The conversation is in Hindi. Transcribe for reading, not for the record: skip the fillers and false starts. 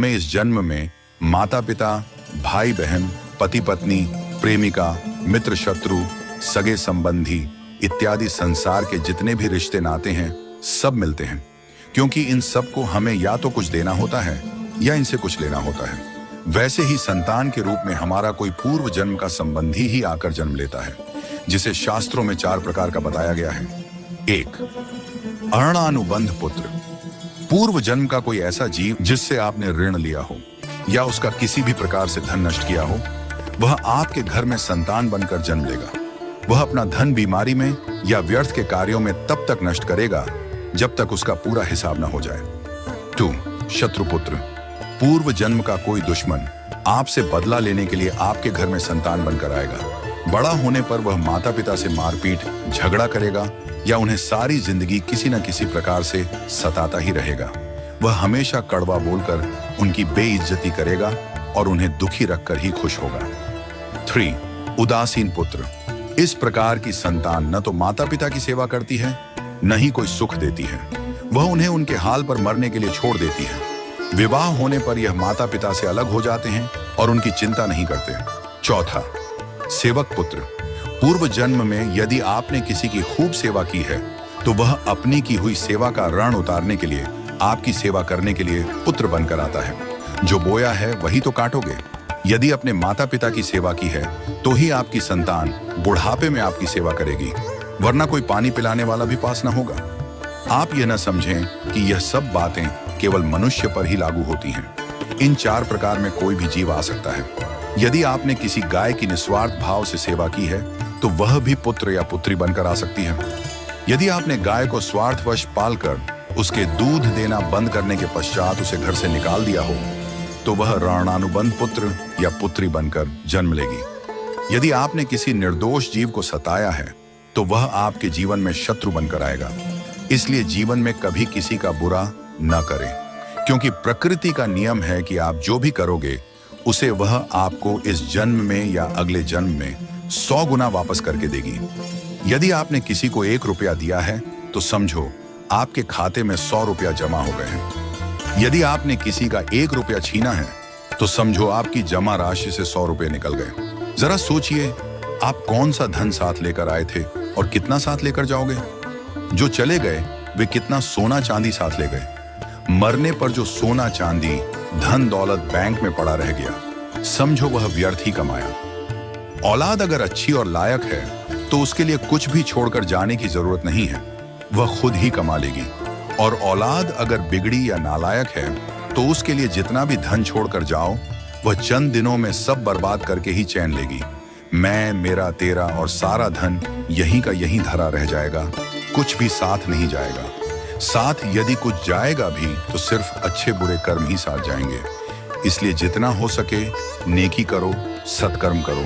में इस जन्म में माता पिता, भाई बहन, पति पत्नी, प्रेमिका, मित्र शत्रु, सगे संबंधी इत्यादि संसार के जितने भी रिश्ते नाते हैं सब मिलते हैं, क्योंकि इन सब को हमें या तो कुछ देना होता है या इनसे कुछ लेना होता है। वैसे ही संतान के रूप में हमारा कोई पूर्व जन्म का संबंधी ही आकर जन्म लेता है, जिसे शास्त्रों में 4 प्रकार का बताया गया है। 1. अरणानुबंध पुत्र। पूर्व जन्म का कोई ऐसा जीव जिससे आपने ऋण लिया हो या उसका किसी भी प्रकार से धन नष्ट किया हो, वह आपके घर में संतान बनकर जन्म लेगा। वह अपना धन बीमारी में या व्यर्थ के कार्यों में तब तक नष्ट करेगा जब तक उसका पूरा हिसाब न हो जाए। 2. शत्रुपुत्र। पूर्व जन्म का कोई दुश्मन आपसे बदला लेने के लिए आपके घर में संतान बनकर आएगा। बड़ा होने पर वह माता पिता से मारपीट, झगड़ा करेगा या उन्हें सारी जिंदगी किसी न किसी प्रकार से सताता ही रहेगा। वह हमेशा कड़वा बोलकर उनकी बेइज्जती करेगा और उन्हें दुखी रखकर ही खुश होगा। 3. उदासीन पुत्र। इस प्रकार की संतान न तो माता पिता की सेवा करती है, न ही कोई सुख देती है। वह उन्हें उनके हाल पर मरने के लिए छोड़ देती है। विवाह होने पर यह माता पिता से अलग हो जाते हैं और उनकी चिंता नहीं करते। 4. सेवक पुत्र। पूर्व जन्म में यदि आपने किसी की खूब सेवा की है तो वह अपनी की हुई सेवा का ऋण उतारने के लिए आपकी सेवा करने के लिए पुत्र बनकर आता है। जो बोया है वही तो काटोगे। यदि अपने माता पिता की सेवा की है तो ही आपकी संतान बुढ़ापे में आपकी सेवा करेगी, वरना कोई पानी पिलाने वाला भी पास न होगा। आप यह न समझें कि यह सब बातें केवल मनुष्य पर ही लागू होती हैं। इन 4 प्रकार में कोई भी जीव आ सकता है। यदि आपने किसी गाय की निस्वार्थ भाव से सेवा की है तो वह भी पुत्र या पुत्री बनकर आ सकती है। यदि आपने गाय को स्वार्थवश पालकर उसके दूध देना बंद करने के पश्चात उसे घर से निकाल दिया हो तो वह ऋणानुबंध पुत्र या पुत्री बनकर जन्म लेगी। यदि आपने किसी निर्दोष जीव को सताया है तो वह आपके जीवन में शत्रु बनकर आएगा। इसलिए जीवन में कभी किसी का बुरा न करें, क्योंकि प्रकृति का नियम है कि आप जो भी करोगे उसे वह आपको इस जन्म में या अगले जन्म में 100 गुना वापस करके देगी। यदि आपने किसी को 1 रुपया दिया है तो समझो आपके खाते में 100 रुपया जमा हो गए हैं। यदि आपने किसी का 1 रुपया छीना है तो समझो आपकी जमा राशि से 100 रुपये निकल गए। जरा सोचिए, आप कौन सा धन साथ लेकर आए थे और कितना साथ लेकर जाओगे। जो चले गए वे कितना सोना चांदी साथ ले गए। मरने पर जो सोना चांदी धन दौलत बैंक में पड़ा रह गया, समझो वह व्यर्थ ही कमाया। औलाद अगर अच्छी और लायक है तो उसके लिए कुछ भी छोड़कर जाने की जरूरत नहीं है, वह खुद ही कमा लेगी। और औलाद अगर बिगड़ी या नालायक है तो उसके लिए जितना भी धन छोड़कर जाओ वह चंद दिनों में सब बर्बाद करके ही चैन लेगी। मैं, मेरा, तेरा और सारा धन यहीं का यहीं धरा रह जाएगा, कुछ भी साथ नहीं जाएगा। साथ यदि कुछ जाएगा भी तो सिर्फ अच्छे बुरे कर्म ही साथ जाएंगे। इसलिए जितना हो सके नेकी करो, सत्कर्म करो।